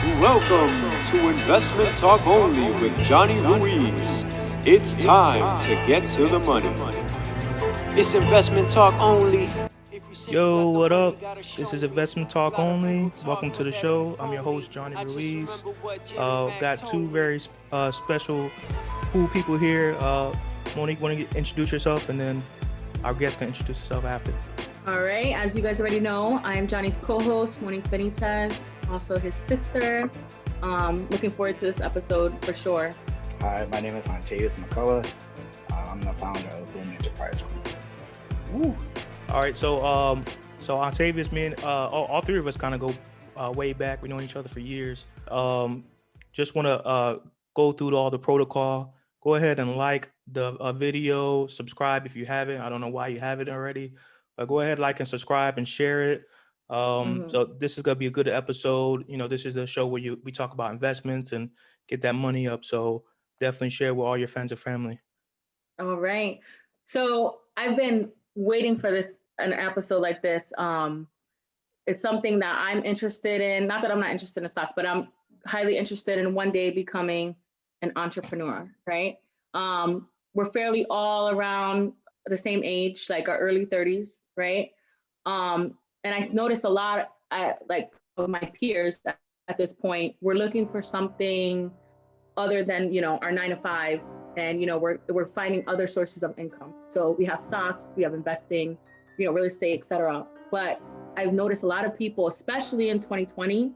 Welcome to Investment Talk Only with Johnny Ruiz. It's time to get to the money. It's Investment Talk Only. Yo, what up? This is Investment Talk Only. Welcome to the show. I'm your host, Johnny Ruiz. Got two very special, cool people here. Monique, want to introduce yourself, and then our guest can introduce herself after. All right. As you guys already know, I am Johnny's co-host, Monique Benitez, also his sister. Looking forward to this episode for sure. Hi, my name is Ontavius McCollough. I'm the founder of BoomEnterpriseNetwork. Woo. All right. So Ontavius, me and all three of us kind of go way back. We know each other for years. Just want to go through all the protocol. Go ahead and like the video, subscribe if you haven't. I don't know why you haven't already. Go ahead, like and subscribe and share it. So this is gonna be a good episode. You know, this is a show where we talk about investments and get that money up. So definitely share with all your friends and family. All right. So I've been waiting for an episode like this. It's something that I'm interested in. Not that I'm not interested in stock, but I'm highly interested in one day becoming an entrepreneur. Right. We're fairly all around the same age, like our early 30s, right? And I noticed a lot of my peers at this point, we're looking for something other than, our 9 to 5. And, we're finding other sources of income. So we have stocks, we have investing, real estate, et cetera. But I've noticed a lot of people, especially in 2020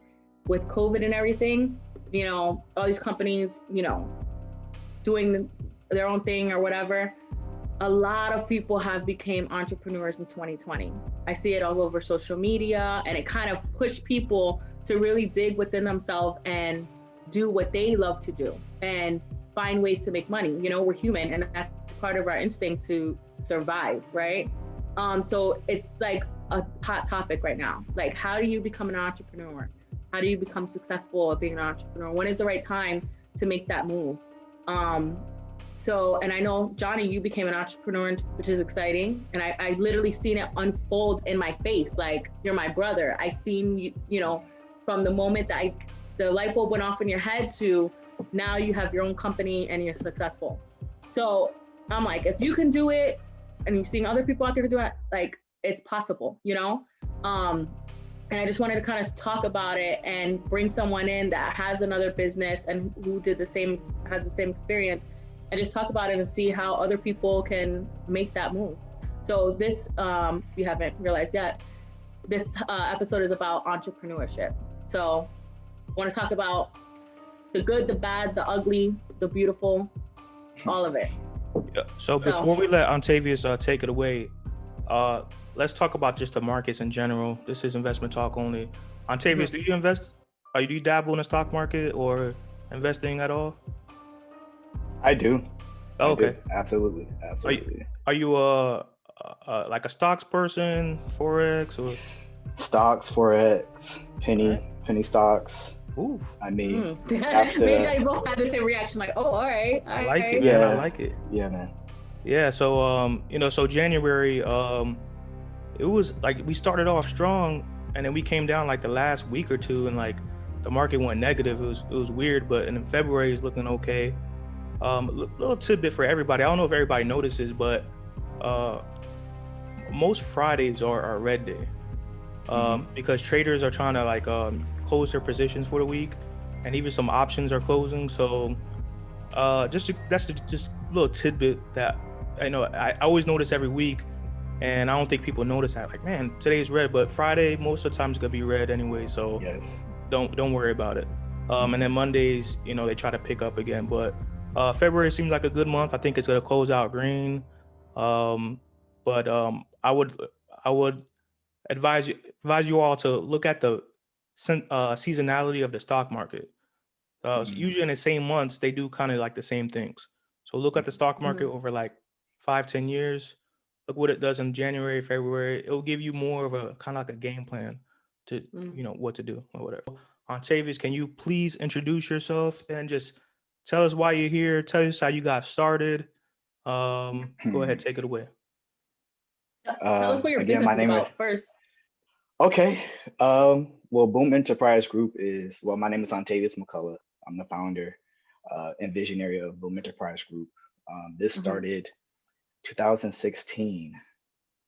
with COVID and everything, all these companies, doing their own thing or whatever. A lot of people have become entrepreneurs in 2020. I see it all over social media, and it kind of pushed people to really dig within themselves and do what they love to do and find ways to make money. We're human, and that's part of our instinct to survive, right? So it's like a hot topic right now. Like, how do you become an entrepreneur? How do you become successful at being an entrepreneur? When is the right time to make that move? And I know, Johnny, you became an entrepreneur, which is exciting. And I literally seen it unfold in my face. Like, you're my brother. I seen you, from the moment that the light bulb went off in your head to now you have your own company and you're successful. So I'm like, if you can do it and you've seen other people out there do it, like, it's possible, And I just wanted to kind of talk about it and bring someone in that has another business and who has the same experience, and just talk about it and see how other people can make that move. So this, if you haven't realized yet, this episode is about entrepreneurship. So I want to talk about the good, the bad, the ugly, the beautiful, all of it. Yeah. So before we let Ontavius take it away, let's talk about just the markets in general. This is Investment Talk Only. Ontavius, do you invest? Do you dabble in the stock market or investing at all? I do. Oh, okay. I do. Absolutely. Are you like a stocks person, forex, or stocks, forex, penny stocks? Ooh. I mean, me and Johnny both had the same reaction. Like, oh, all right. I like it. Yeah, man, I like it. Yeah, man. Yeah. So so January, it was like we started off strong, and then we came down like the last week or two, and like the market went negative. It was weird, but in February is looking okay. Little tidbit for everybody. I don't know if everybody notices, but most Fridays are a red day because traders are trying to close their positions for the week, and even some options are closing. So that's just a little tidbit that I know I always notice every week, and I don't think people notice that. Like, man, today's red, but Friday most of the time is gonna be red anyway. So yes. Don't worry about it. And then Mondays, they try to pick up again, but February seems like a good month. I think it's going to close out green. But I would advise you all to look at the seasonality of the stock market. Usually in the same months, they do kind of like the same things. So look at the stock market over like 5-10 years. Look what it does in January, February. It'll give you more of a kind of like a game plan to, what to do or whatever. Ontavius, can you please introduce yourself and just tell us why you're here. Tell us how you got started. Go ahead, take it away. Tell us what your business is about first. Okay. Well, Boom Enterprise Group is, well, my name is Ontavius McCollough. I'm the founder and visionary of Boom Enterprise Group. This started 2016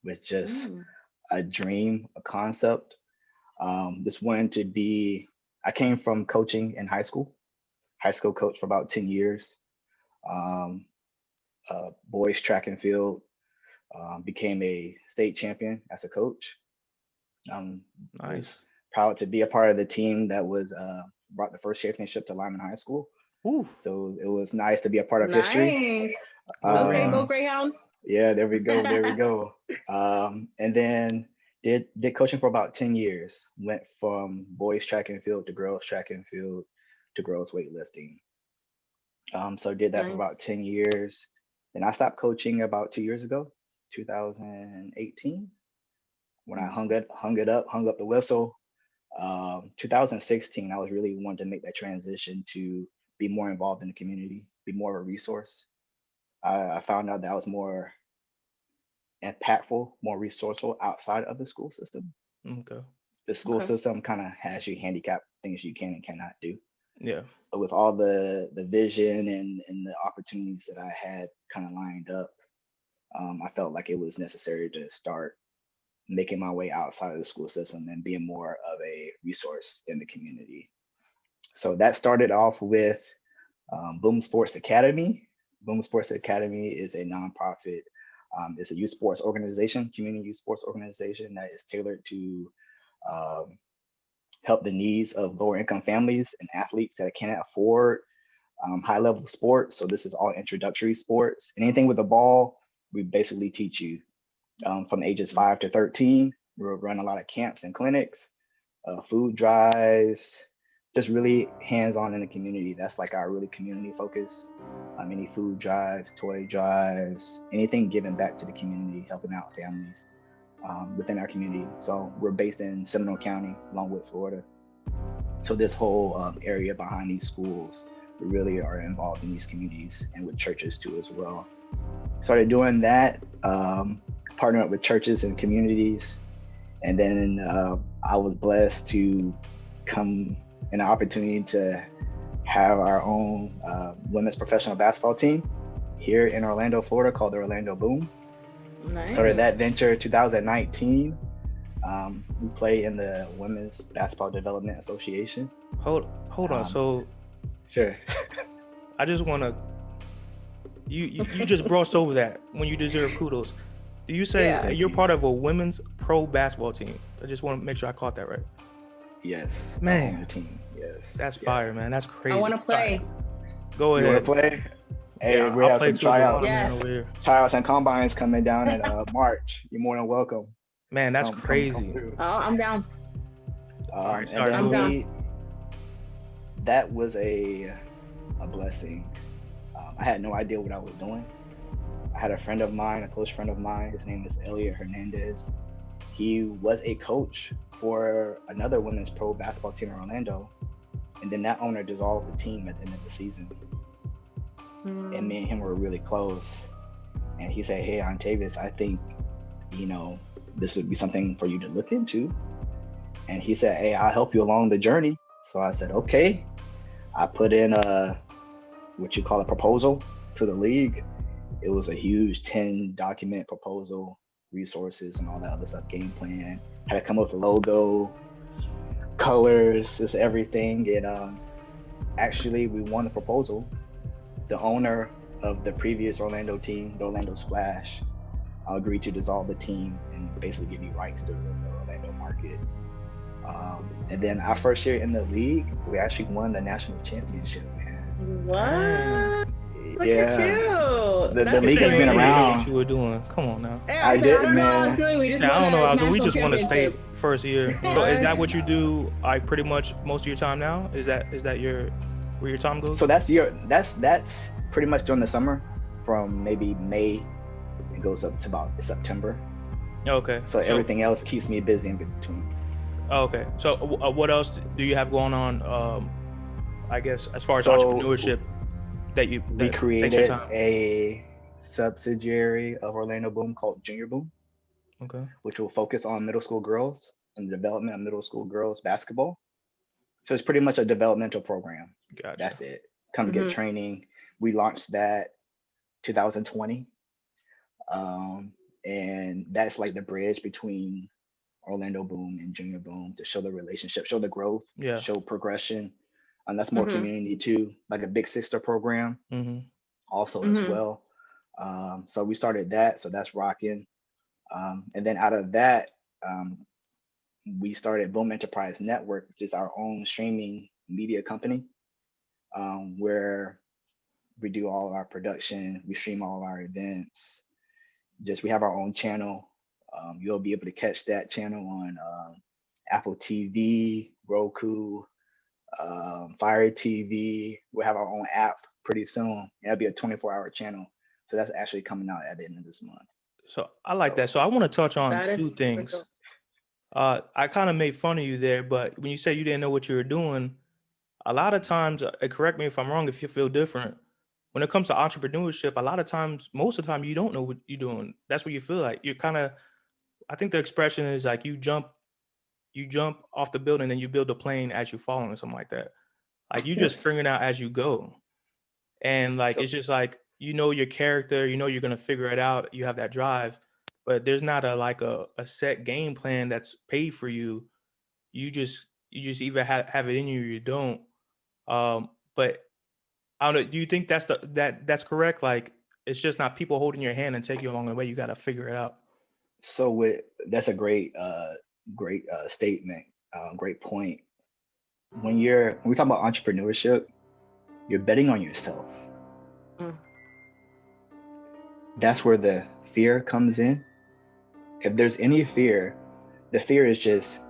with just a dream, a concept. This wanted to be, I came from coaching in high school coach for about 10 years. Boys track and field, became a state champion as a coach. Nice. Proud to be a part of the team that was brought the first championship to Lyman High School. Ooh. So it was nice to be a part of history. Okay, go Greyhounds. Yeah, there we go. There we go. And then did coaching for about 10 years. Went from boys track and field to girls track and field to girls weightlifting. So did that for about 10 years. Then I stopped coaching about 2 years ago, 2018, when I hung up the whistle. 2016, I was really wanting to make that transition to be more involved in the community, be more of a resource. I found out that I was more impactful, more resourceful outside of the school system. Okay. The school system kind of has you handicapped things you can and cannot do. Yeah. So with all the vision and the opportunities that I had kind of lined up, I felt like it was necessary to start making my way outside of the school system and being more of a resource in the community. So that started off with Boom Sports Academy. Boom Sports Academy is a nonprofit. It's a youth sports organization, community youth sports organization that is tailored to help the needs of lower income families and athletes that cannot afford high level sports. So this is all introductory sports. Anything with a ball, we basically teach you. From ages 5 to 13, we run a lot of camps and clinics, food drives, just really hands-on in the community. That's like our really community focus. Any food drives, toy drives, anything giving back to the community, helping out families within our community. So we're based in Seminole County, Longwood, Florida. So this whole area behind these schools, we really are involved in these communities and with churches too as well. Started doing that, partnering up with churches and communities. And then I was blessed to come in an opportunity to have our own women's professional basketball team here in Orlando, Florida, called the OrlandoBoom. Nice. Started that venture 2019. We play in the Women's Basketball Development Association. Hold on. So sure. I just want to, you just brushed over that when you deserve kudos. Do you say you're part of a women's pro basketball team? I just want to make sure I caught that right. Yes. Man. On the team. Yes. That's fire, man. That's crazy. I want to play. Go ahead. You want to play? Hey, we have some tryouts. Yes. Tryouts and combines coming down in March. You're more than welcome. Man, that's crazy. Oh, I'm down. And then I'm down. That was a blessing. I had no idea what I was doing. I had a friend of mine, a close friend of mine. His name is Elliot Hernandez. He was a coach for another women's pro basketball team in Orlando. And then that owner dissolved the team at the end of the season. And me and him were really close. And he said, hey, Ontavius, I think, this would be something for you to look into. And he said, hey, I'll help you along the journey. So I said, okay. I put in what you call a proposal to the league. It was a huge 10-document proposal, resources and all that other stuff, game plan. Had to come up with a logo, colors, just everything. And actually, we won the proposal. The owner of the previous Orlando team, the Orlando Splash, agreed to dissolve the team and basically give me rights to the Orlando market. And then our first year in the league, we actually won the national championship, man. What? Look Yeah. at you. The league has been around. What you were doing? Come on now. Yeah, I know didn't, what man. I was doing. We just I don't know. won We the just won a state championship. first year. So is that what you do? Like pretty much most of your time now? Is that where your time goes? So that's pretty much during the summer, from maybe May, it goes up to about September. Okay. So everything else keeps me busy in between. Okay. So what else do you have going on? I guess as far as So entrepreneurship we created a subsidiary of Orlando Boom called Jr.Boom. Okay. Which will focus on middle school girls in the development of middle school girls basketball. So it's pretty much a developmental program. Gotcha. That's it. Come get training. We launched that 2020. And that's like the bridge between Orlando Boom and Junior Boom to show the relationship, show the growth, show progression. And that's more community too, like a big sister program also as well. So we started that, so that's rocking. And then out of that, we started BoomEnterpriseNetwork, which is our own streaming media company, where we do all our production, we stream all our events. We have our own channel. You'll be able to catch that channel on Apple TV, Roku, Fire TV. We'll have our own app pretty soon. It'll be a 24-hour channel. So that's actually coming out at the end of this month. So I like that. So I want to touch on two things. I kind of made fun of you there, but when you said you didn't know what you were doing, a lot of times, correct me if I'm wrong, if you feel different, when it comes to entrepreneurship, a lot of times, most of the time, you don't know what you're doing. That's what you feel like. You're kind of, I think the expression is like you jump off the building and you build a plane as you fall or something like that. Like you just figuring out as you go. And like, it's just like, you know, your character, you know, you're going to figure it out. You have that drive, but there's not a set game plan that's paid for you. You just either have it in you or you don't. But I don't know. Do you think that's correct? Like, it's just not people holding your hand and take you along the way. You got to figure it out. So that's a great statement. Great point. When we talk about entrepreneurship, you're betting on yourself. That's where the fear comes in. If there's any fear, the fear is just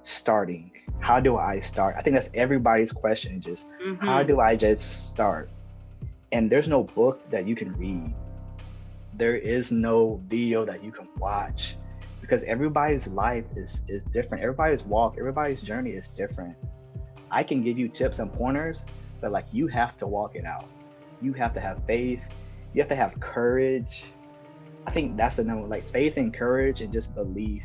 starting. How do I start? I think that's everybody's question. Just how do I just start? And there's no book that you can read. There is no video that you can watch, because everybody's life is different. Everybody's walk, everybody's journey is different. I can give you tips and pointers, but like you have to walk it out. You have to have faith. You have to have courage. I think that's the number, like faith and courage and just belief,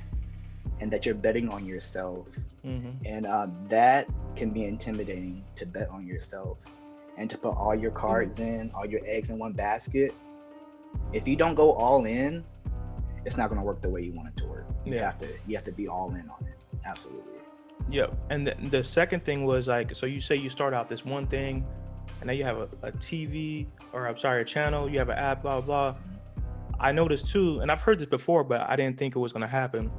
and that you're betting on yourself. And that can be intimidating, to bet on yourself and to put all your cards in, all your eggs in one basket. If you don't go all in, it's not going to work the way you want it to work. You have to be all in on it. Absolutely. Yeah. And the second thing was like, so you say you start out this one thing, and now you have a TV, or I'm sorry, a channel, you have an app, blah, blah, blah. I noticed too, and I've heard this before, but I didn't think it was going to happen.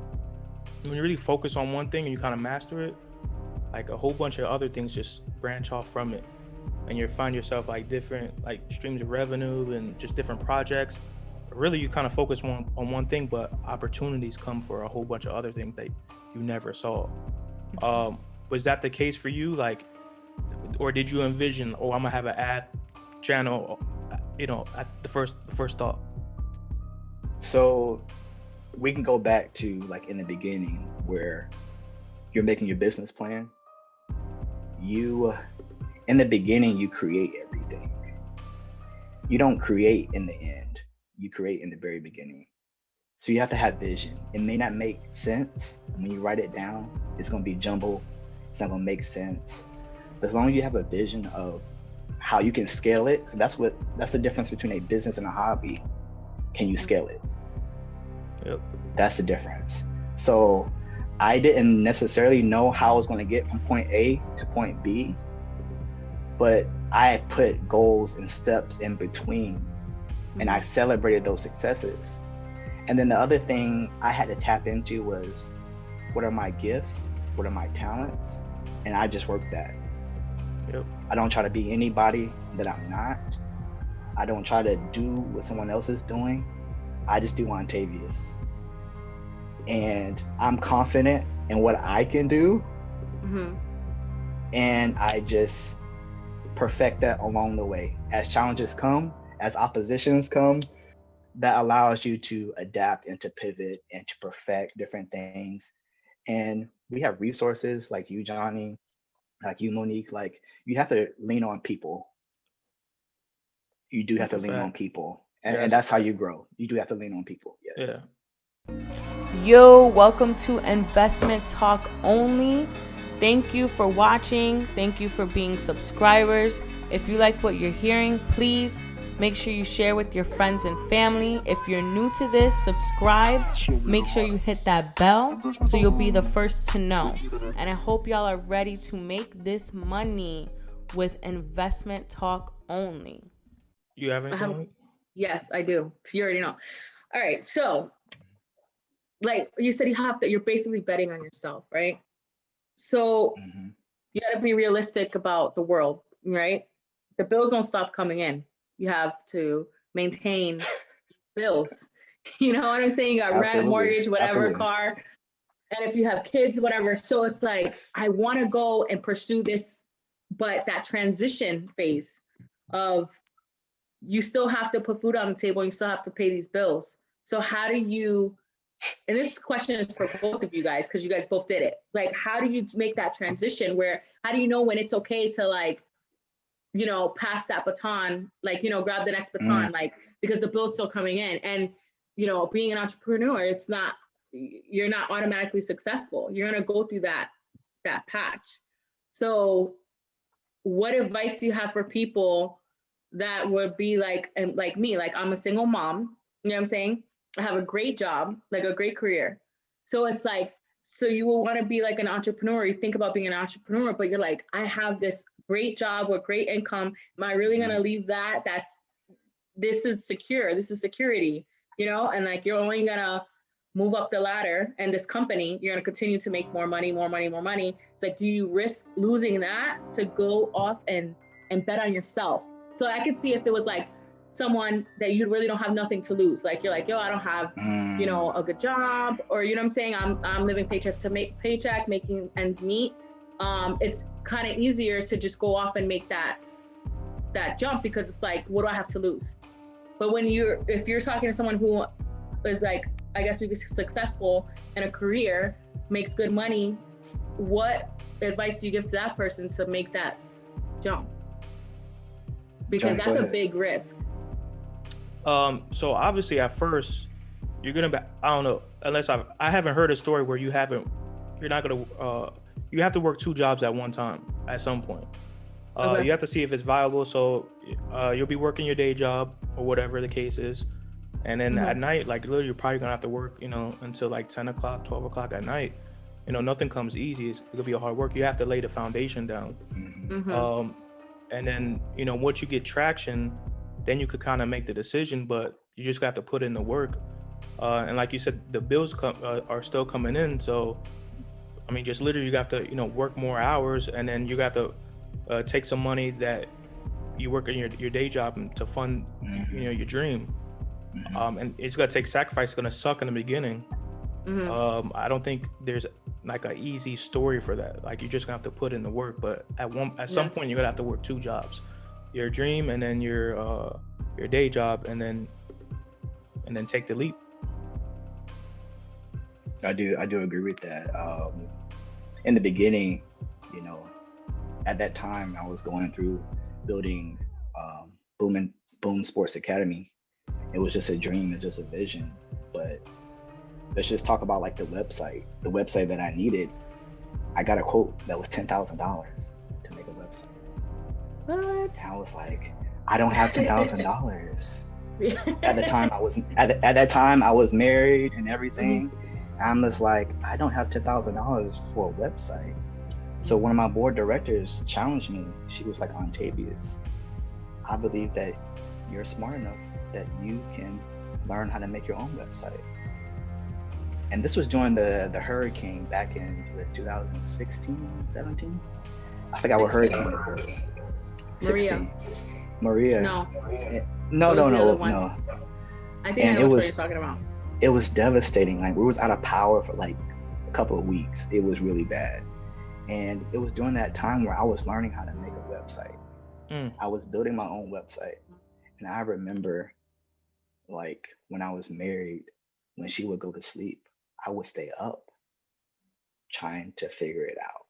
When you really focus on one thing and you kind of master it, like a whole bunch of other things just branch off from it. And you find yourself like different like streams of revenue and just different projects. Really, you kind of focus on one thing, but opportunities come for a whole bunch of other things that you never saw. Was that the case for you? Like, or did you envision, I'm gonna have an ad channel, at the first thought? So we can go back to like in the beginning where you're making your business plan. In the beginning, you create everything. You don't create in the end. You create in the very beginning. So you have to have vision. It may not make sense. When you write it down, it's going to be jumbled. It's not going to make sense. But as long as you have a vision of how you can scale it, that's the difference between a business and a hobby. Can you scale it? Yep. That's the difference. So I didn't necessarily know how I was going to get from point A to point B, but I put goals and steps in between, and I celebrated those successes. And then the other thing I had to tap into was, what are my gifts? What are my talents? And I just worked that. Yep. I don't try to be anybody that I'm not. I don't try to do what someone else is doing. I just do Ontavius. And I'm confident in what I can do. And I just perfect that along the way. As challenges come, as oppositions come, that allows you to adapt and to pivot and to perfect different things. And we have resources like you, Johnny, like you, Monique. Like, you have to lean on people. You do have to lean on people. And that's how you grow. You do have to lean on people. Yes. Yeah. Yo, welcome to Investment Talk Only. Thank you for watching. Thank you for being subscribers. If you like what you're hearing, please make sure you share with your friends and family. If you're new to this, subscribe. Make sure you hit that bell so you'll be the first to know. And I hope y'all are ready to make this money with Investment Talk Only. You have anything? Yes, I do. So you already know. All right. So, like you said, you're basically betting on yourself, right? So you got to be realistic about the world, right? The bills don't stop coming in. You have to maintain bills. You know what I'm saying? You got rent, mortgage, whatever, car. And if you have kids, whatever. So it's like, I want to go and pursue this, but that transition phase of you still have to put food on the table, you still have to pay these bills. So how do you, and this question is for both of you guys, because you guys both did it. Like, how do you make that transition where, how do you know when it's okay to like, you know, pass that baton, like, you know, grab the next baton, like, because the bill's still coming in. And, you know, being an entrepreneur, it's not, you're not automatically successful. You're going to go through that patch. So what advice do you have for people that would be like, and like me, like I'm a single mom, you know what I'm saying? I have a great job, like a great career. So it's like, so you will want to be like an entrepreneur. You think about being an entrepreneur, but you're like, I have this great job with great income. Am I really going to leave that? This is secure. This is security, you know? And like, you're only going to move up the ladder, and this company, you're going to continue to make more money, more money, more money. It's like, do you risk losing that to go off and bet on yourself? So I could see if it was like someone that you really don't have nothing to lose. Like, you're like, yo, I don't have, you know, a good job, or, you know what I'm saying? I'm living paycheck to paycheck, making ends meet. It's kind of easier to just go off and make that jump, because it's like, what do I have to lose? But if you're talking to someone who is like, I guess we be successful in a career, makes good money, what advice do you give to that person to make that jump? Because that's a big risk. So obviously at first you're gonna be, I don't know, unless I haven't heard a story where you have to work 2 jobs at one time at some point. Okay. You have to see if it's viable. So you'll be working your day job or whatever the case is, and then at night, like literally, you're probably gonna have to work, you know, until like 10 o'clock, 12 o'clock at night. You know, nothing comes easy. It's gonna be a hard work. You have to lay the foundation down. And then, you know, once you get traction, then you could kind of make the decision, but you just have to put in the work. And like you said, the bills are still coming in. So, I mean, just literally you got to, you know, work more hours, and then you got to take some money that you work in your day job to fund, you know, your dream. And it's gonna take sacrifice. It's gonna suck in the beginning. I don't think there's like an easy story for that. Like, you're just gonna have to put in the work, but at some point you're gonna have to work 2 jobs, your dream and then your day job, and then take the leap. I do agree with that. In the beginning, you know, at that time I was going through building Boom Sports Academy. It was just a dream, it's just a vision. But let's just talk about like the website that I needed. I got a quote that was $10,000 to make a website. What? And I was like, I don't have $10,000. At that time I was married and everything. I'm just like, I don't have $10,000 for a website. So one of my board directors challenged me. She was like, Ontavius, I believe that you're smart enough that you can learn how to make your own website. And this was during the hurricane back in 2016, 17. I forgot what hurricane it was. Maria. No. I think I know what you're talking about. It was devastating. Like, we was out of power for like a couple of weeks. It was really bad. And it was during that time where I was learning how to make a website. I was building my own website. And I remember, like, when I was married, when she would go to sleep, I would stay up trying to figure it out.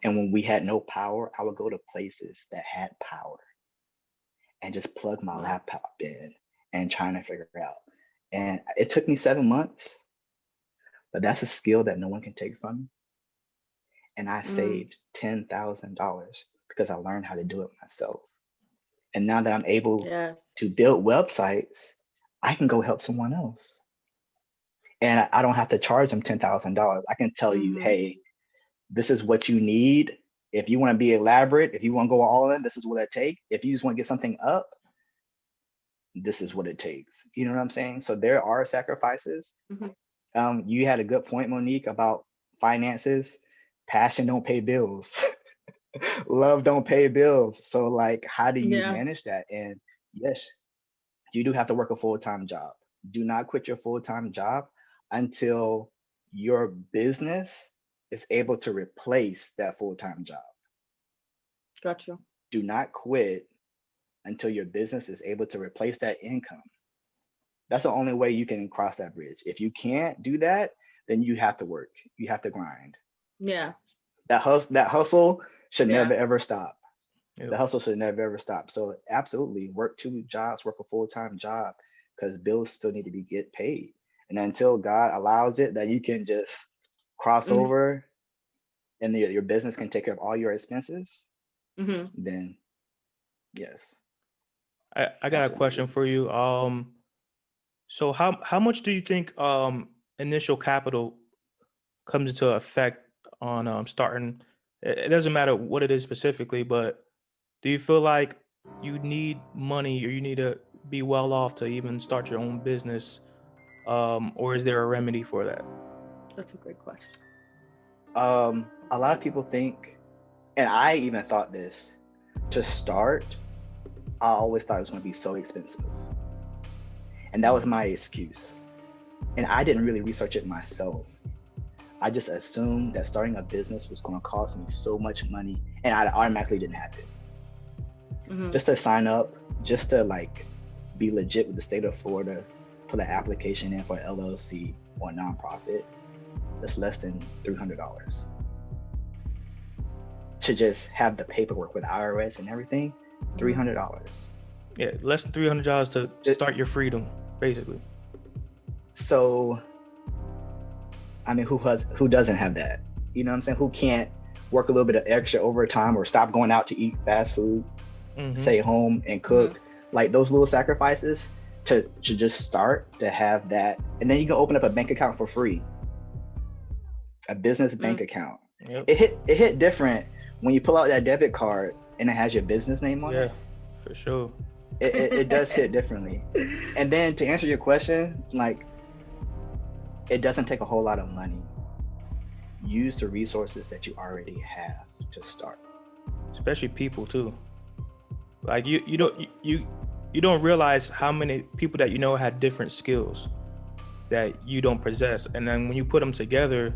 And when we had no power, I would go to places that had power and just plug my laptop in and trying to figure it out. And it took me 7 months, but that's a skill that no one can take from me. And I saved $10,000 because I learned how to do it myself. And now that I'm able to build websites, I can go help someone else. And I don't have to charge them $10,000. I can tell you, hey, this is what you need. If you want to be elaborate, if you want to go all in, this is what it takes. If you just want to get something up, this is what it takes. You know what I'm saying? So there are sacrifices. You had a good point, Monique, about finances. Passion don't pay bills. Love don't pay bills. So like, how do you manage that? And yes, you do have to work a full-time job. Do not quit your full-time job until your business is able to replace that full-time job. Gotcha. Do not quit until your business is able to replace that income. That's the only way you can cross that bridge. If you can't do that, then you have to work. You have to grind. Yeah. That hustle should never ever stop. Yep. The hustle should never ever stop. So absolutely work 2 jobs, work a full-time job, because bills still need to be get paid. And until God allows it that you can just cross over and your business can take care of all your expenses, then yes. I got a question for you. So how much do you think initial capital comes into effect on starting? It doesn't matter what it is specifically, but do you feel like you need money or you need to be well off to even start your own business, or is there a remedy for that? That's a great question. A lot of people think, and I even thought this, to start, I always thought it was going to be so expensive. And that was my excuse. And I didn't really research it myself. I just assumed that starting a business was going to cost me so much money, and I automatically didn't have it. Just to sign up, just to like be legit with the state of Florida, put an application in for an LLC or a nonprofit, that's less than $300. To just have the paperwork with IRS and everything, $300. Yeah, less than $300 to start your freedom, basically. So, I mean, who doesn't have that? You know what I'm saying? Who can't work a little bit of extra overtime or stop going out to eat fast food, stay home and cook? Like those little sacrifices to just start to have that. And then you can open up a bank account for free. A business bank account. Yep. It hit different when you pull out that debit card and it has your business name on it. Yeah, for sure. It does hit differently. And then to answer your question, like, it doesn't take a whole lot of money. Use the resources that you already have to start. Especially people too. Like you don't realize how many people that you know had different skills that you don't possess, and then when you put them together,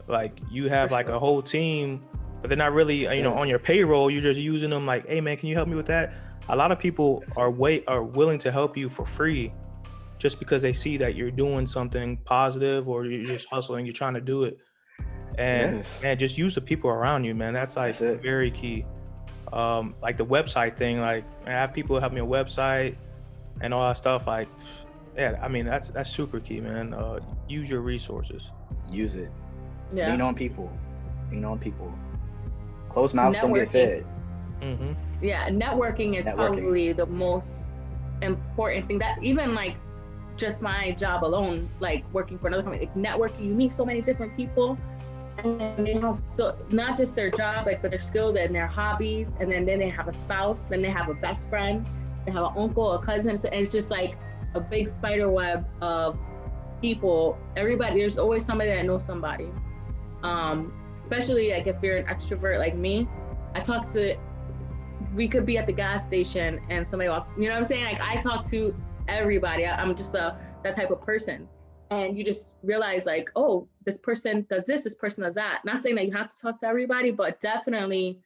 like you have like a whole team, but they're not really on your payroll. You're just using them like, hey man, can you help me with that? A lot of people are willing to help you for free just because they see that you're doing something positive or you're just hustling, you're trying to do it. And man, just use the people around you, man. That's like very key. Like the website thing, like I have people help me a website and all that stuff. Like, yeah, I mean, that's super key, man. Use your resources. Use it. Yeah. Lean on people. Closed mouths don't get fed. Yeah, networking is probably the most important thing. That even like just my job alone, like working for another company, like networking, you meet so many different people, and they have so not just their job, like but their skills and their hobbies, and then they have a spouse, then they have a best friend, they have an uncle, a cousin, and it's just like a big spider web of people. Everybody, there's always somebody that knows somebody. Especially like if you're an extrovert like me, we could be at the gas station and somebody walks, you know what I'm saying? Like I talk to everybody. I'm just that type of person. And you just realize like, oh, this person does this person does that. Not saying that you have to talk to everybody, but definitely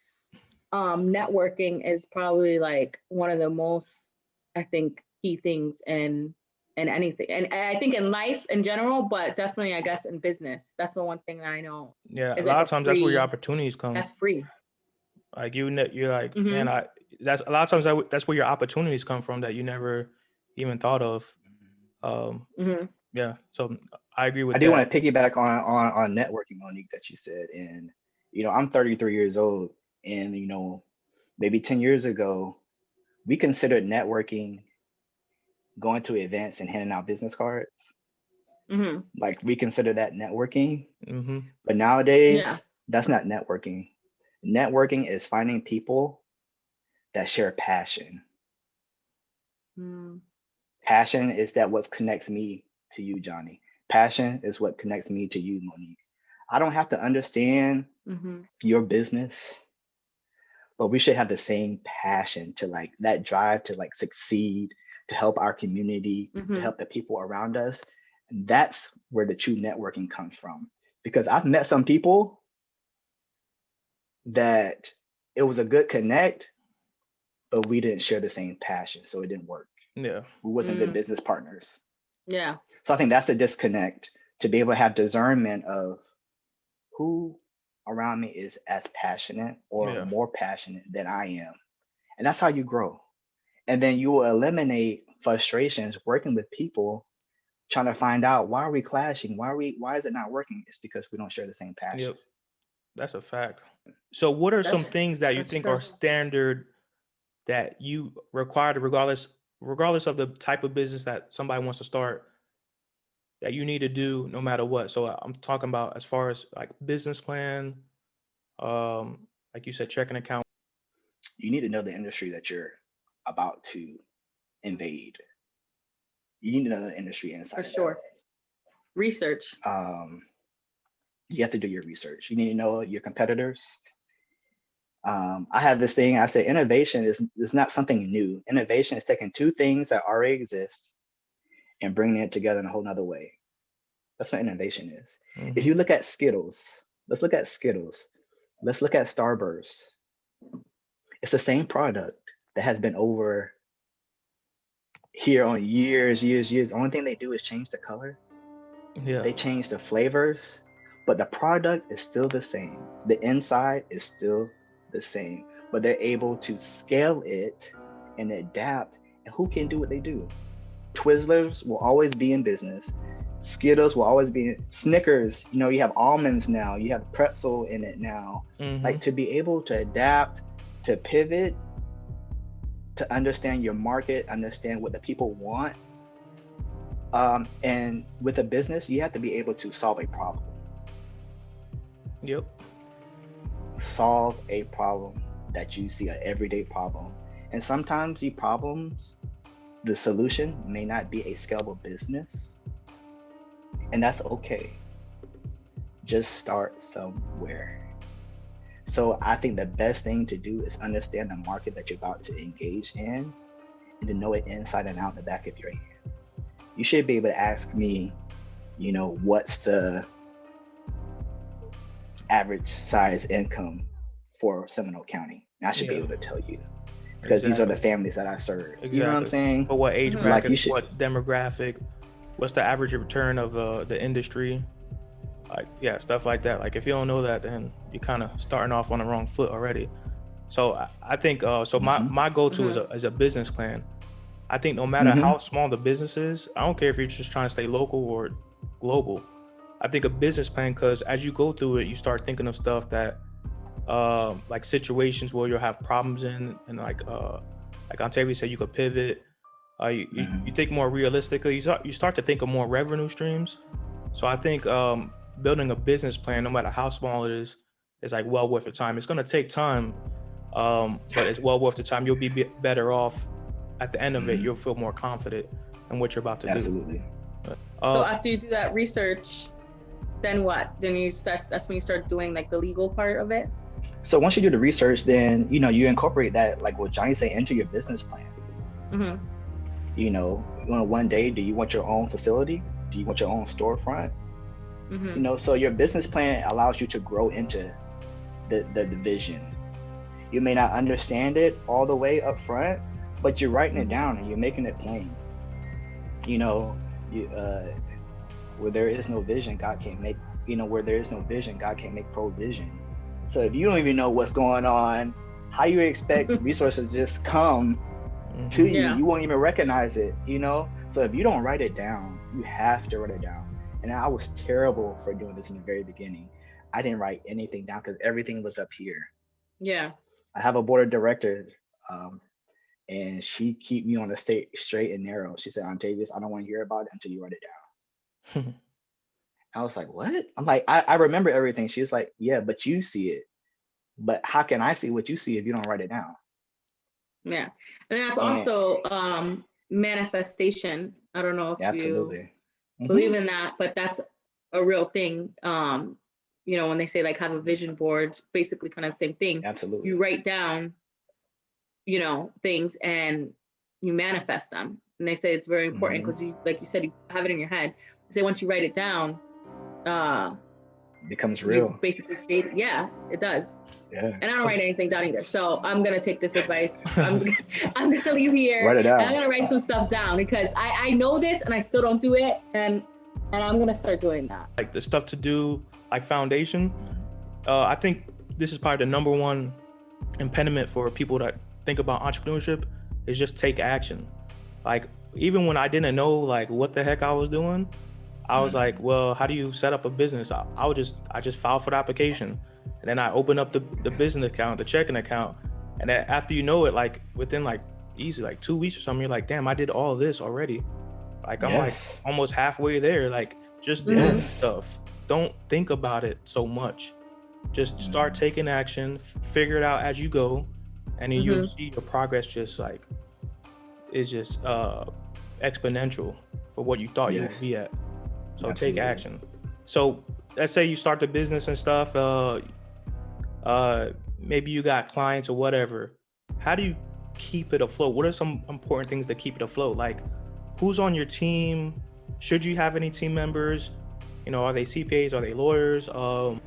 networking is probably like one of the most, I think, key things in anything. And I think in life in general, but definitely I guess in business. That's the one thing that I know. Yeah, a lot of times that's where your opportunities come. That's free. Like you're like, man, that's a lot of times that's where your opportunities come from that you never even thought of. Yeah, so I agree with I do that. want to piggyback on networking, Monique, that you said. And, I'm 33 years old, and, maybe 10 years ago, we considered networking going to events and handing out business cards. Like, we consider that networking. But nowadays, that's not networking. Networking is finding people that share passion. Passion is what connects me to you, Johnny. Passion is what connects me to you, Monique. I don't have to understand your business, but we should have the same passion to that drive to succeed, to help our community, to help the people around us. And that's where the true networking comes from. Because I've met some people that it was a good connect, but we didn't share the same passion, so it didn't work. Yeah. We wasn't good business partners. Yeah. So I think that's the disconnect, to be able to have discernment of who around me is as passionate or more passionate than I am. And that's how you grow. And then you will eliminate frustrations working with people, trying to find out, why are we clashing? Why is it not working? It's because we don't share the same passion. Yep. That's a fact. So what are some things that you think are standard that you require, regardless of the type of business that somebody wants to start, that you need to do no matter what? So I'm talking about as far as business plan, like you said, checking account. You need to know the industry that you're about to invade. You need to know the industry inside. For sure. Research. You have to do your research. You need to know your competitors. I have this thing, I say innovation is not something new. Innovation is taking two things that already exist and bringing it together in a whole nother way. That's what innovation is. If you look at Skittles, let's look at Skittles. Let's look at Starburst. It's the same product that has been over here on years. The only thing they do is change the color. Yeah. They change the flavors, but the product is still the same. The inside is still the same, but they're able to scale it and adapt. And who can do what they do? Twizzlers will always be in business. Skittles will always be Snickers. You have almonds now. You have pretzel in it now. To be able to adapt, to pivot, to understand your market, understand what the people want. And with a business, you have to be able to solve a problem. Yep. Solve a problem that you see, an everyday problem. And sometimes the solution may not be a scalable business. And that's okay. Just start somewhere. So I think the best thing to do is understand the market that you're about to engage in and to know it inside and out the back of your hand. You should be able to ask me, what's the average size income for Seminole County? I should be able to tell you, because these are the families that I serve. Exactly. You know what I'm saying? For what age bracket, what demographic, what's the average return of the industry? Stuff like that. If you don't know that, then you're kind of starting off on the wrong foot already. So I think my go-to is a business plan. I think no matter how small the business is, I don't care if you're just trying to stay local or global. I think a business plan, because as you go through it, you start thinking of stuff that situations where you'll have problems in, and like Ontavius said, you could pivot. You think more realistically. You start to think of more revenue streams. So I think building a business plan, no matter how small it is well worth the time. It's going to take time, but it's well worth the time. You'll be better off at the end of it. You'll feel more confident in what you're about to do. Absolutely. So after you do that research, then what? Then that's when you start doing the legal part of it? So once you do the research, then you incorporate that, like what Johnny said, into your business plan. One day, do you want your own facility? Do you want your own storefront? So your business plan allows you to grow into the vision. You may not understand it all the way up front, but you're writing it down and you're making it plain. Where there is no vision, God can't make, where there is no vision, God can't make provision. So if you don't even know what's going on, how you expect resources to just come to you? You won't even recognize it, So So if you don't write it down, you have to write it down. And I was terrible for doing this in the very beginning. I didn't write anything down because everything was up here. Yeah. I have a board of directors, and she keep me on the straight and narrow. She said, Ontavius, I don't want to hear about it until you write it down. I was like, what? I'm like, I remember everything. She was like, yeah, but you see it. But how can I see what you see if you don't write it down? Yeah. And that's also manifestation. I don't know if you believe in that, but that's a real thing. You know, when they say like have a vision board, it's basically kind of the same thing. Absolutely. You write down, you know, things and you manifest them. And they say it's very important because you, like you said, you have it in your head. They say once you write it down, it becomes real. Basically, yeah, it does. Yeah. And I don't write anything down either. So I'm gonna take this advice. I'm gonna leave here. Write it down. And I'm gonna write some stuff down because I know this and I still don't do it. And I'm gonna start doing that. Like the stuff to do, like foundation. I think this is probably the number one impediment for people that think about entrepreneurship is just take action. Like even when I didn't know like what the heck I was doing, I was like, well, how do you set up a business? I just filed for the application, and then I opened up the business account, the checking account, and then after you know it, like within like easy like 2 weeks or something, you're like, damn, I did all this already. Like I'm like almost halfway there. Like just do stuff. Don't think about it so much. Just start taking action, figure it out as you go, and then you'll see your progress just like is just exponential for what you thought you would be at. So take action. So let's say you start the business and stuff. Maybe you got clients or whatever. How do you keep it afloat? What are some important things to keep it afloat? Like who's on your team? Should you have any team members? You know, are they CPAs? Are they lawyers? How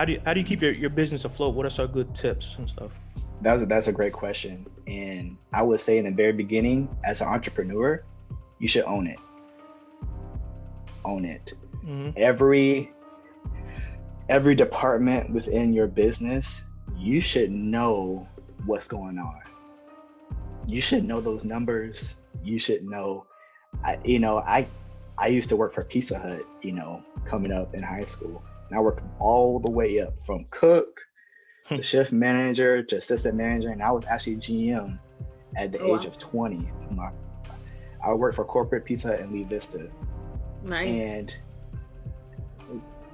do you keep your business afloat? What are some good tips and stuff? That's a great question. And I would say in the very beginning, as an entrepreneur, you should own it. Own it. Every department within your business, you should know what's going on. You should know those numbers. You should know. I used to work for Pizza Hut, you know, coming up in high school. And I worked all the way up from cook to shift manager to assistant manager, and I was actually GM at the age of 20. I worked for corporate Pizza Hut in Lee Vista. Nice. And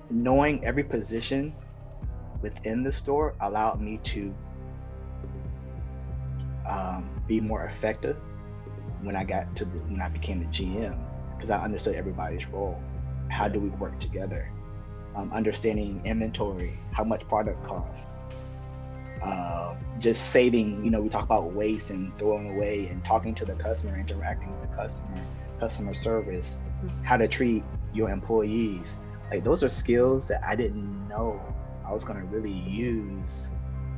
knowing every position within the store allowed me to be more effective when I became the GM, because I understood everybody's role. How do we work together? Understanding inventory, how much product costs, just saving, you know, we talk about waste and throwing away and talking to the customer, interacting with the customer service, how to treat your employees. Like those are skills that I didn't know I was going to really use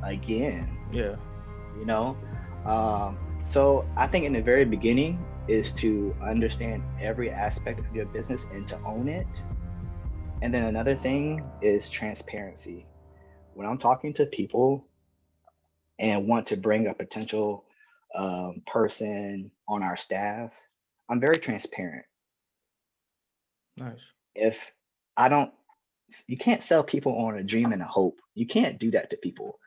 again. Yeah. You know? So I think in the very beginning is to understand every aspect of your business and to own it. And then another thing is transparency. When I'm talking to people and want to bring a potential person on our staff, I'm very transparent. Nice. If you can't sell people on a dream and a hope. You can't do that to people.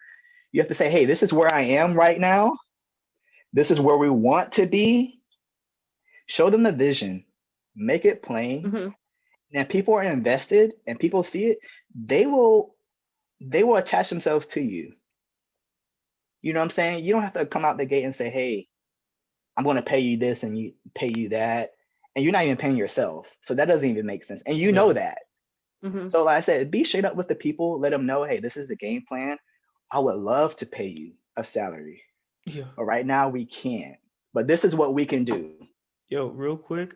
You have to say, hey, this is where I am right now. This is where we want to be. Show them the vision, make it plain. And if people are invested and people see it, they will attach themselves to you. You know what I'm saying? You don't have to come out the gate and say, hey, I'm going to pay you this and you pay you that. And you're not even paying yourself. So that doesn't even make sense. And you know that. So like I said, be straight up with the people, let them know, hey, this is the game plan. I would love to pay you a salary. Yeah. But right now we can't. But this is what we can do. Yo, real quick,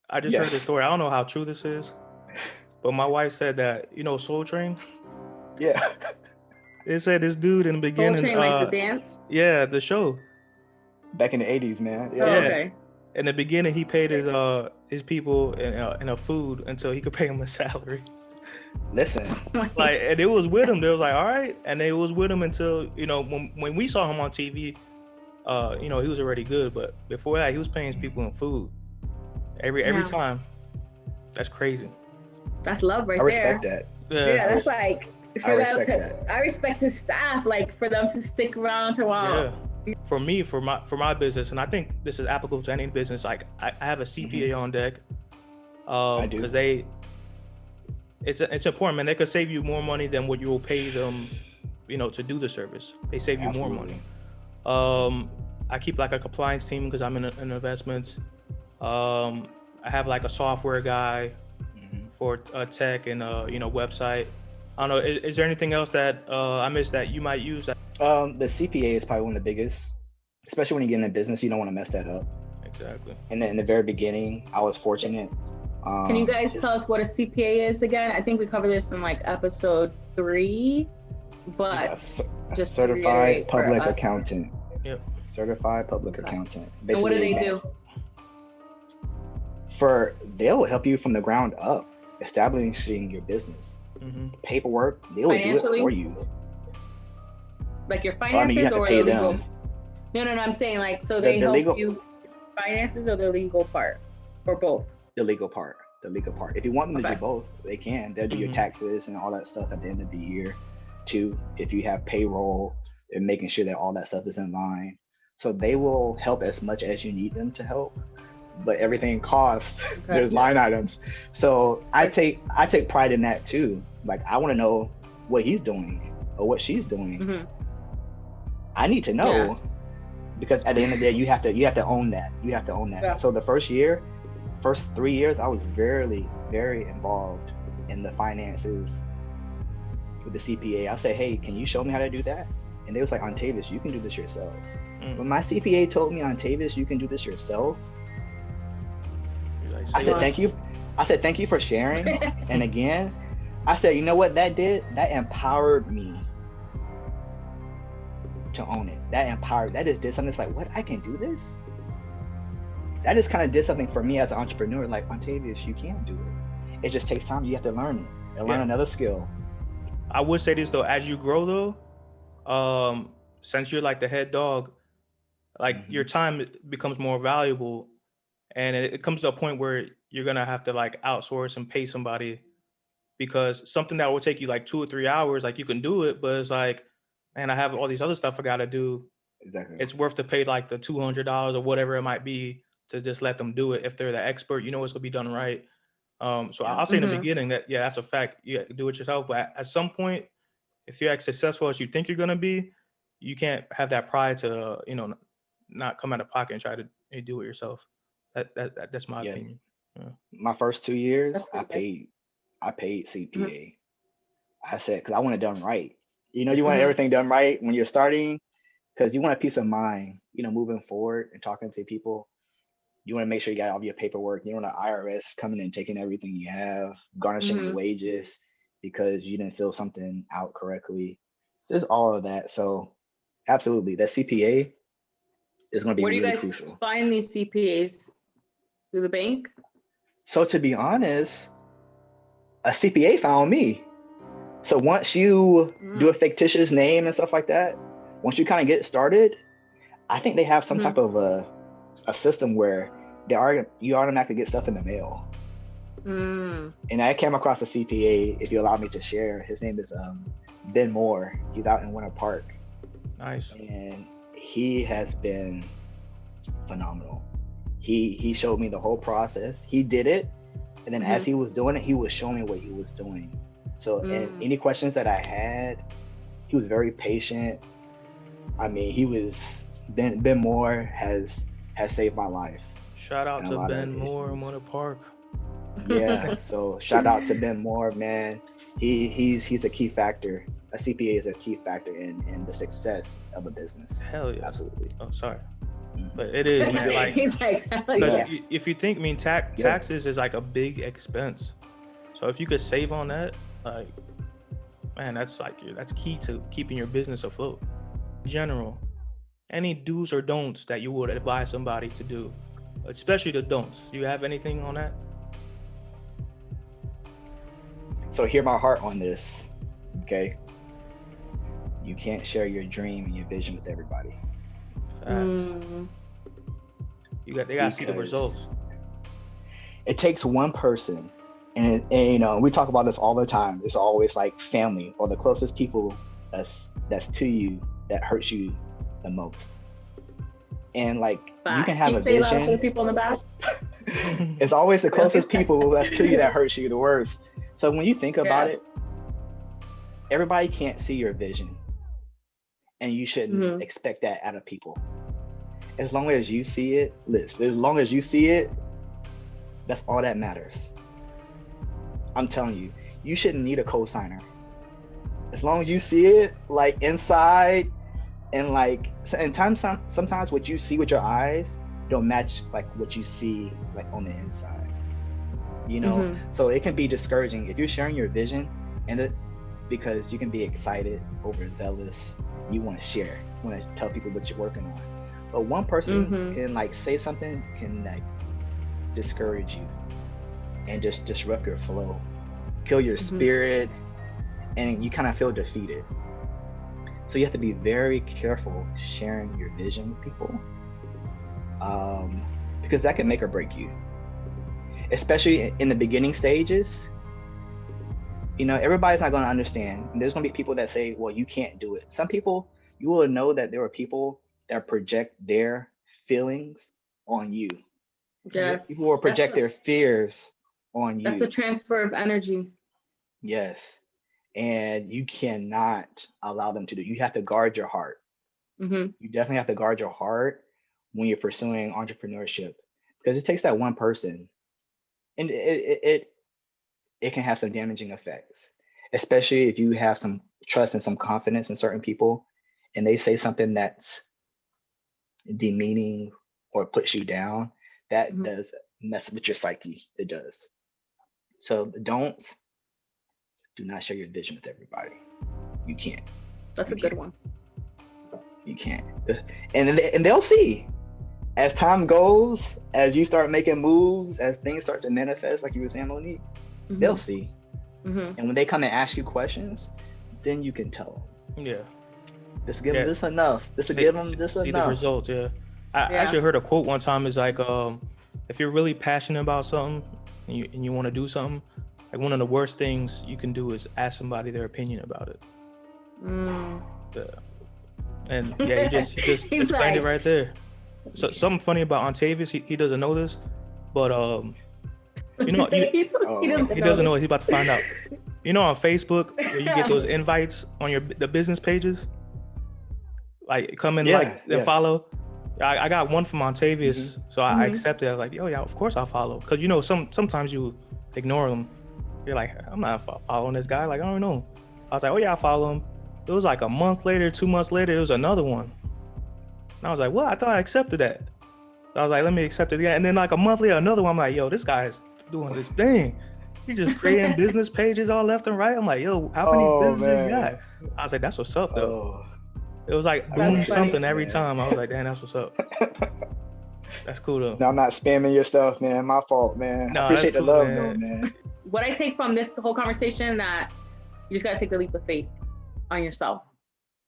I just heard this story. I don't know how true this is, but my wife said that, you know, Soul Train? Yeah. It said this dude in the beginning. Soul Train, like the dance? Yeah, the show. Back in the 80s, man. Yeah. Oh, okay. In the beginning, he paid his people in a food until he could pay him a salary. Listen. Like, and it was with him. They was like, all right. And they was with him until, you know, when we saw him on TV, you know, he was already good. But before that, he was paying his people in food. Every time. That's crazy. That's love right I respect there. that. Yeah, that's like I respect that. I respect his staff, like for them to stick around to Yeah. For me, for my business, and I think this is applicable to any business, like I have a CPA on deck. I do. Because it's important, man. They could save you more money than what you will pay them, to do the service. They save you Absolutely. more money. I keep like a compliance team because I'm in investments. I have like a software guy for tech and website. I don't know. Is there anything else that I missed that you might use? The CPA is probably one of the biggest, especially when you get into business. You don't want to mess that up. Exactly. And then in the very beginning, I was fortunate. Can you guys tell us what a CPA is again? I think we covered this in like episode 3, but a certified public accountant. Yep. Certified public accountant. Basically, and what do they do? They'll help you from the ground up, establishing your business. Paperwork, they will do it for you. Like your finances, you have to or pay the legal? them. No, I'm saying like, so they help you finances or the legal part, or both? The legal part. If you want them to do both, they can. They'll do your taxes and all that stuff at the end of the year too. If you have payroll, they're making sure that all that stuff is in line. So they will help as much as you need them to help, but everything costs. There's line items. So I take pride in that too. Like, I want to know what he's doing or what she's doing. I need to know, because at the end of the day, you have to own that. Yeah. So the first 3 years, I was very, very involved in the finances with the CPA. I said, hey, can you show me how to do that? And they was like, Ontavius, you can do this yourself. When my CPA told me, Ontavius, you can do this yourself, I said, thank you. I said, thank you for sharing. And again, I said, you know what that did? That empowered me to own it. That just did something that's like, what, I can do this? That just kind of did something for me as an entrepreneur. Like, Ontavius, you can do it. It just takes time. You have to learn it and learn another skill. I would say this though, as you grow though, since you're like the head dog, like your time becomes more valuable, and it comes to a point where you're gonna have to like outsource and pay somebody, because something that will take you like 2 or 3 hours, like you can do it, but it's like, man, I have all these other stuff I gotta do. Exactly. It's worth to pay like the $200 or whatever it might be to just let them do it. If they're the expert, it's gonna be done right. So I'll say in the beginning that, that's a fact. You have to do it yourself. But at some point, if you're as successful as you think you're gonna be, you can't have that pride to, not come out of pocket and try to do it yourself. That's my opinion. Yeah. My first 2 years, I paid CPA. I said, because I want it done right. You want everything done right when you're starting, because you want a peace of mind, moving forward and talking to people. You want to make sure you got all your paperwork. You don't want the IRS coming and taking everything you have, garnishing your wages because you didn't fill something out correctly. Just all of that. So absolutely, that CPA is going to be really crucial. Where do you guys find these CPAs? Through the bank? So to be honest, a CPA found me. So once you do a fictitious name and stuff like that, once you kind of get started, I think they have some type of a system where you automatically get stuff in the mail. And I came across a CPA, if you allow me to share. His name is Ben Moore. He's out in Winter Park. Nice. And he has been phenomenal. He showed me the whole process. He did it, and then as he was doing it, he was showing me what he was doing. So and any questions that I had, he was very patient. I mean, Ben Moore has saved my life. Shout out to Ben Moore in Winter Park. Yeah, so shout out to Ben Moore, man. He's a key factor. A CPA is a key factor in the success of a business. Hell yeah. Absolutely. Oh, sorry. But it is, man. Like, he's like, if you think, taxes is like a big expense. So if you could save on that, like, man, that's key to keeping your business afloat. In general, any do's or don'ts that you would advise somebody to do, especially the don'ts. Do you have anything on that? So hear my heart on this, okay? You can't share your dream and your vision with everybody. They gotta see the results. It takes one person, and you know, we talk about this all the time. It's always like family or the closest people that's to you that hurts you the most. And like you can have a say loud for the vision. people in the back. It's always the closest people that's to you that hurts you the worst. So when you think about it, everybody can't see your vision, and you shouldn't expect that out of people. As long as you see it, as long as you see it, that's all that matters. I'm telling you, you shouldn't need a co-signer. As long as you see it, like inside, and like, and sometimes what you see with your eyes don't match like what you see like on the inside. You know, so it can be discouraging if you're sharing your vision, because you can be excited, overzealous. You want to share, you want to tell people what you're working on. But one person can like say something, can like discourage you and just disrupt your flow, kill your spirit, and you kind of feel defeated. So you have to be very careful sharing your vision with people, because that can make or break you, especially in the beginning stages. You know, everybody's not going to understand. There's going to be people that say, well, you can't do it. Some people, you will know that there are people that project their feelings on you. Yes. People will project their fears on you. That's the transfer of energy. Yes. And you cannot allow them to do. You have to guard your heart. You definitely have to guard your heart when you're pursuing entrepreneurship, because it takes that one person, and it can have some damaging effects, especially if you have some trust and some confidence in certain people, and they say something that's demeaning or puts you down. That does mess with your psyche. It does. So do not share your vision with everybody. You can't. That's a good one. You can't. And they'll see. As time goes, as you start making moves, as things start to manifest, like you were saying, Monique, they'll see. And when they come and ask you questions, then you can tell them. Yeah. Just give them this enough. Just to give them this enough. See the results, I actually heard a quote one time. Is like, if you're really passionate about something and you want to do something, like one of the worst things you can do is ask somebody their opinion about it. And yeah, he just explained it right there. So something funny about Ontavius, he doesn't know this, but you know, he doesn't know it. He's about to find out. You know, on Facebook where you get those invites on the business pages, like come and and follow. I got one from Ontavius, so I accepted it. I was like, yo, yeah, of course I'll follow, because you know sometimes you ignore them. You're like, I'm not following this guy. Like, I don't know. I was like, oh yeah, I follow him. It was like a month later, 2 months later, it was another one. And I was like, well, I thought I accepted that. I was like, let me accept it again. And then like a month later, another one. I'm like, yo, this guy's doing this thing. He's just creating business pages all left and right. I'm like, yo, how many businesses you got? I was like, that's what's up though. It was like boom something every time. I was like, damn, that's what's up. That's cool though. No, I'm not spamming your stuff, man. My fault, man. No, I appreciate the love man. though, man. What I take from this whole conversation, that you just gotta take the leap of faith on yourself,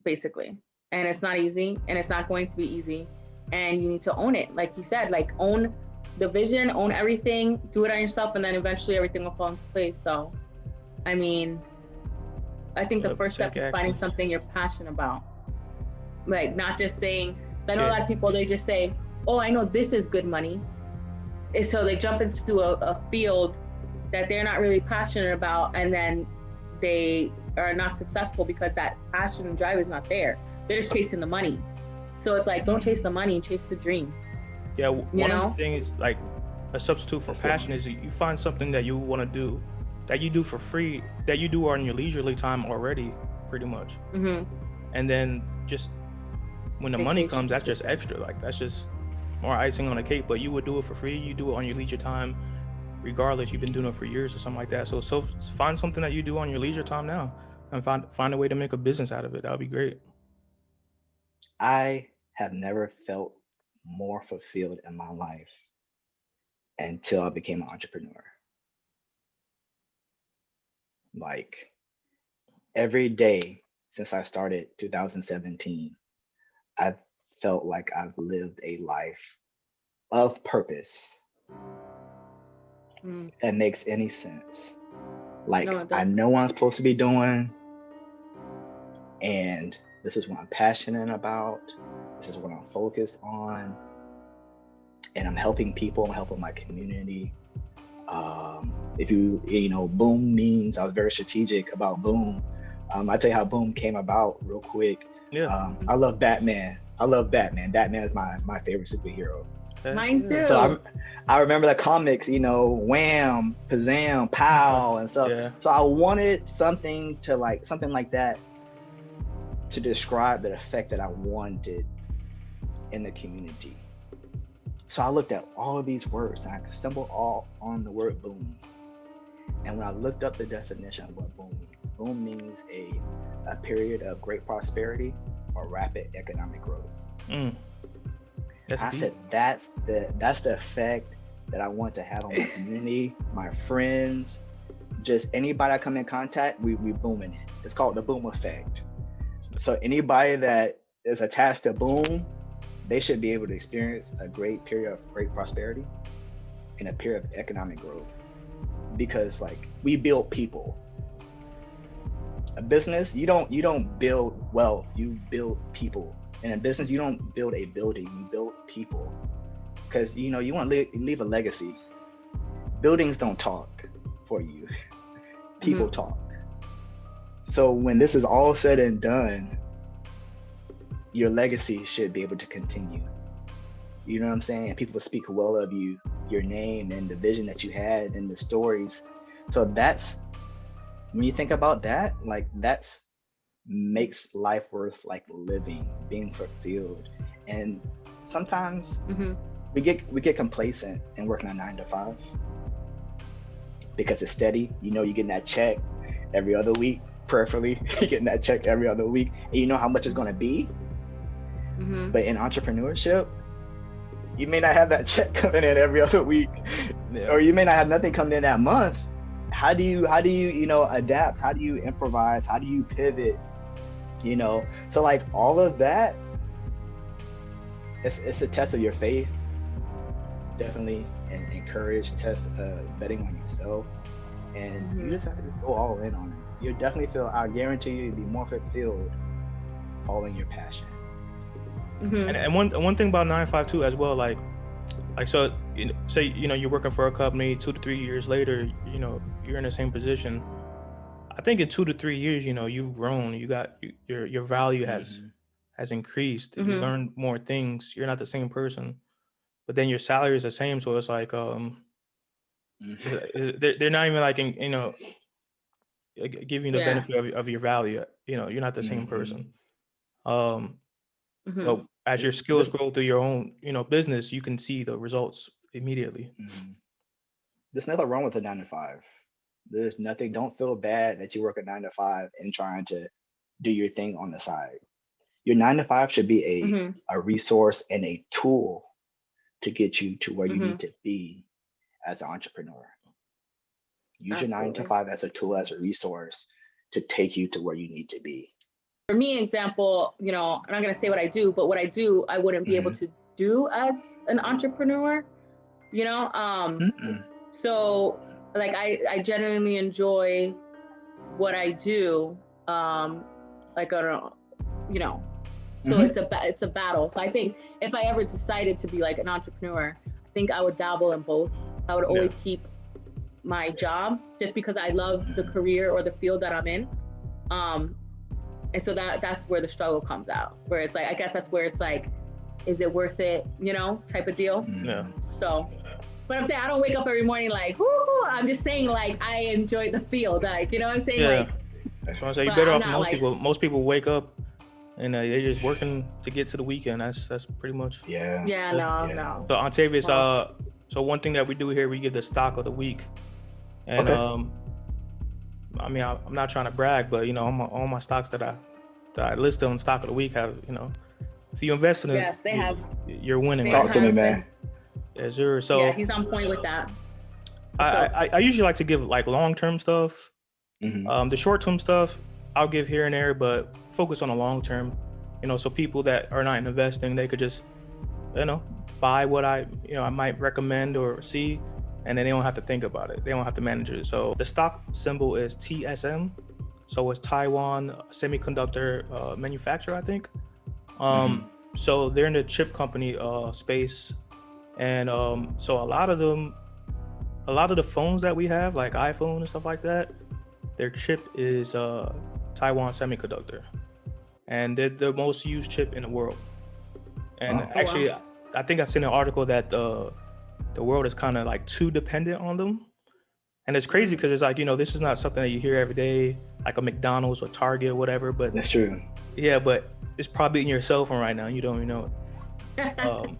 basically. And it's not easy, and it's not going to be easy. And you need to own it. Like he said, like own the vision, own everything, do it on yourself, and then eventually everything will fall into place. So, I mean, I think the first step is finding something you're passionate about. Like not just saying, I know a lot of people, they just say, oh, I know this is good money. And so they jump into a field that they're not really passionate about, and then they are not successful because that passion and drive is not there. They're just chasing the money. So it's like, don't chase the money, chase the dream. Yeah, one of the things, like a substitute for passion is you find something that you want to do, that you do for free, that you do on your leisurely time already, pretty much. And then just when the money comes, that's just extra. Like that's just more icing on the cake, but you would do it for free. You do it on your leisure time, regardless. You've been doing it for years or something like that. So find something that you do on your leisure time now, and find a way to make a business out of it. That would be great. I have never felt more fulfilled in my life until I became an entrepreneur. Like every day since I started 2017, I've felt like I've lived a life of purpose. that makes any sense. Like, No, it I does. know what I'm supposed to be doing, and this is what I'm passionate about. This is what I'm focused on, and I'm helping people. I'm helping my community. If you know, Boom means, I was very strategic about Boom. I'll tell you how Boom came about real quick. Yeah. I love Batman. Batman is my favorite superhero. Mine too. So I remember the comics, you know, wham, pazam, pow, and stuff. Yeah. So I wanted something like that to describe the effect that I wanted in the community. So I looked at all of these words and I stumbled all on the word boom. And when I looked up the definition of what boom means a period of great prosperity or rapid economic growth. I said that's the effect that I want to have on my community, my friends, just anybody I come in contact, we booming it. It's called the boom effect. So anybody that is attached to boom, they should be able to experience a great period of great prosperity and a period of economic growth. Because like, we build people. A business, you don't build wealth, you build people. In a business, you don't build a building, you build people. Because you know, you want to leave a legacy. Buildings don't talk for you. People talk. So when this is all said and done, your legacy should be able to continue. You know what I'm saying? And people will speak well of you, your name and the vision that you had and the stories. So that's, when you think about that, like that's makes life worth like living, being fulfilled. And sometimes we get complacent and working a 9 to 5 because it's steady. You know, you're getting that check every other week, preferably you're getting that check every other week, and you know how much it's going to be. But in entrepreneurship, you may not have that check coming in every other week, or you may not have nothing coming in that month. How do you adapt? How do you improvise? How do you pivot? You know, so like all of that, it's a test of your faith, definitely, and encourage test betting on yourself, and you just have to just go all in on it. You'll definitely feel, I guarantee you, you'll be more fulfilled following your passion. And one thing about 9 to 5 too as well, like so, say you're working for a company, 2 to 3 years later, you know, you're in the same position. I think in 2 to 3 years, you know, you've grown, your value has increased. You learned more things. You're not the same person, but then your salary is the same. So it's like, they're not even like, giving you the benefit of your value. You know, you're not the same person. So as your skills grow through your own, business, you can see the results immediately. There's nothing wrong with a 9 to 5. There's nothing. Don't feel bad that you work a 9 to 5 and trying to do your thing on the side. Your 9 to 5 should be a resource and a tool to get you to where you need to be as an entrepreneur. Use your 9 to 5 as a tool, as a resource to take you to where you need to be. For me, example, I'm not going to say what I do, but what I do, I wouldn't be able to do as an entrepreneur, So like, I genuinely enjoy what I do. Like, I don't know, so it's a battle. So I think if I ever decided to be like an entrepreneur, I think I would dabble in both. I would always keep my job just because I love the career or the field that I'm in. And so that's where the struggle comes out, where it's like, I guess that's where it's like, is it worth it, type of deal. Yeah. So, but I'm saying, I don't wake up every morning like, woo, I'm just saying like, I enjoy the field. Like, you know what I'm saying? Yeah. Like, so I say you're better off than most people. Most people wake up and they're just working to get to the weekend. That's pretty much. No. So Ontavius, so one thing that we do here, we give the stock of the week. And I mean, I'm not trying to brag, but all my stocks that I listed on stock of the week have, if you invest in it, they have. You're winning. Talk to me, man. Yes, sir. So yeah, he's on point with that. I usually like to give like long-term stuff. The short-term stuff I'll give here and there, but focus on the long-term. So people that are not investing, they could just, buy what I might recommend or see, and then they don't have to think about it. They don't have to manage it. So the stock symbol is TSM. So it's Taiwan Semiconductor Manufacturer, I think. So they're in the chip company space. And so a lot of the phones that we have, like iPhone and stuff like that, their chip is Taiwan Semiconductor. And they're the most used chip in the world. And actually, I think I seen an article that the world is kind of like too dependent on them. And it's crazy because it's like, this is not something that you hear every day, like a McDonald's or Target or whatever. But that's true. Yeah, but it's probably in your cell phone right now. You don't even know it.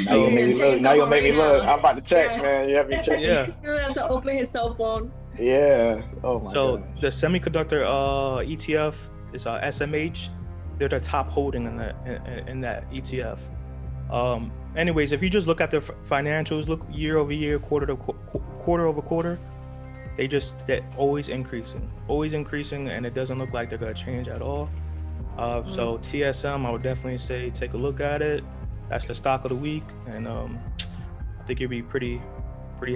Now you make me look. Now you'll make me look. I'm about to check, man. You have me check. Yeah. You have to open his cell phone. Yeah. Oh my god. So the semiconductor ETF is SMH. They're the top holding in that ETF. Anyways, if you just look at their financials, look year over year, quarter over quarter, they're always increasing, and it doesn't look like they're gonna change at all. So TSM, I would definitely say take a look at it. That's the stock of the week, and I think you'll be pretty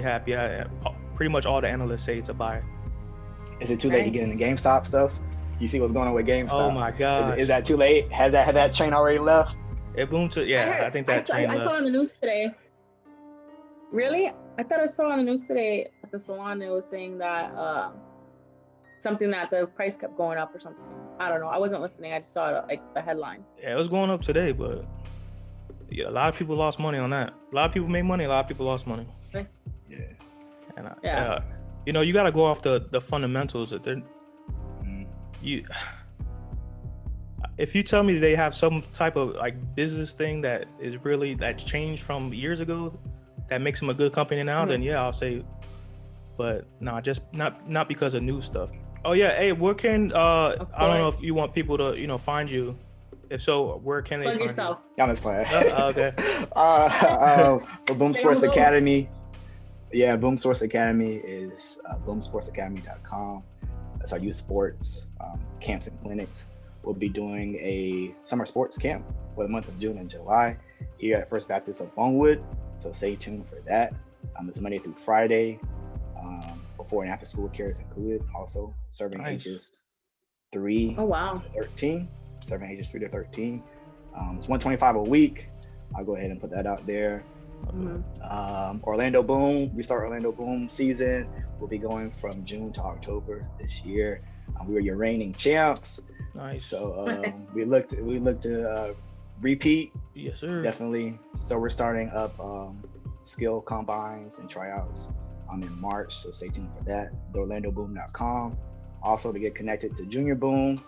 happy. Pretty much all the analysts say it's a buy. Is it too late to get into GameStop stuff? You see what's going on with GameStop? Oh my god! Is that too late? Has that train already left? It boomed to I think that train I left. saw on the news today. Really? I thought I saw on the news today at the salon it was saying that something that the price kept going up or something. I don't know. I wasn't listening. I just saw it, like the headline. Yeah, it was going up today, but a lot of people lost money on that. A lot of people made money. A lot of people lost money. Yeah. And you got to go off the fundamentals. That they're if you tell me they have some type of like business thing that changed from years ago that makes them a good company now, then yeah, I'll say. But no, just not because of new stuff. Oh yeah, hey, where can I don't know if you want people to find you. If so, where can they Plug find yourself. you? I'm just playing. Okay. For Boom Sports Academy. Yeah, Boom Sports Academy is BoomSportsAcademy.com. That's our youth sports camps and clinics. We'll be doing a summer sports camp for the month of June and July here at First Baptist of Longwood. So stay tuned for that. It's Monday through Friday. Before and after school care is included. Also serving ages 3 to 13. Serving ages 3 to 13. It's $125 a week. I'll go ahead and put that out there. Orlando Boom. We start Orlando Boom season. We'll be going from June to October this year. We were your reigning champs. Nice. So we look to repeat. Yes, sir. Definitely. So we're starting up skill combines and tryouts in March. So stay tuned for that. TheOrlandoBoom.com. Also, to get connected to Jr.Boom,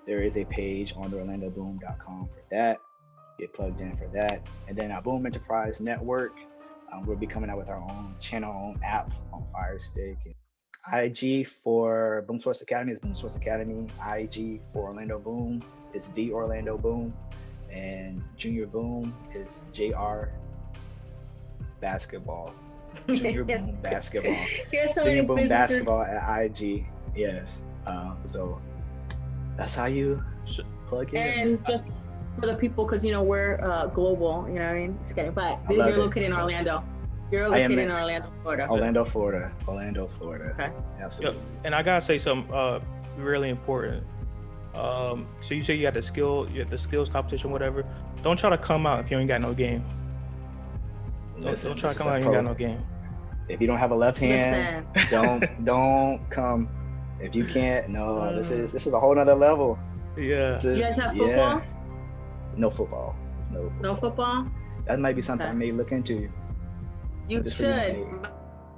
there is a page on TheOrlandoBoom.com for that. Get plugged in for that. And then our BoomEnterpriseNetwork, we'll be coming out with our own channel, own app on Fire Stick. IG for Boom Sports Academy is Boom Sports Academy. IG for Orlando Boom is TheOrlandoBoom. And Jr.Boom is Jr.Basketball. Jr.Boom Basketball. Jr.Boom Basketball at IG. Yes. So that's how you plug in. And just for the people, because we're global, you know what I mean? Just kidding. But you're located in Orlando. You're located in Orlando, Florida. Orlando, Florida. Okay. Absolutely. Yep. And I gotta say something really important. So you say you got the skills competition, whatever. Don't try to come out if you ain't got no game. Don't try to come out if you ain't got no game. If you don't have a left hand, don't come. If you can't, this is a whole nother level. Yeah. You guys have football? Yeah. No football. No football? That might be something I may look into. You should.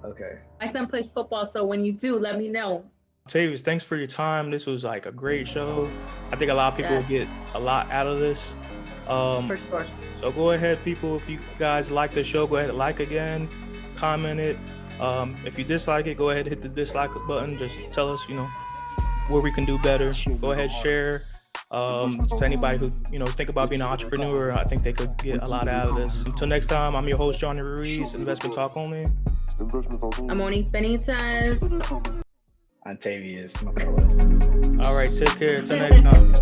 Okay. My son plays football, so when you do, let me know. Ontavius, thanks for your time. This was like a great show. I think a lot of people will get a lot out of this. For sure. So go ahead, people. If you guys like the show, go ahead and like again, comment it. If you dislike it, go ahead and hit the dislike button. Just tell us, where we can do better. Go ahead, share. To anybody who think about being an entrepreneur, I think they could get a lot out of this. Until next time, I'm your host, Johnny Ruiz, Investment Talk Only. I'm Monique Benitez. Ontavius McCollough. All right, take care. Until next time.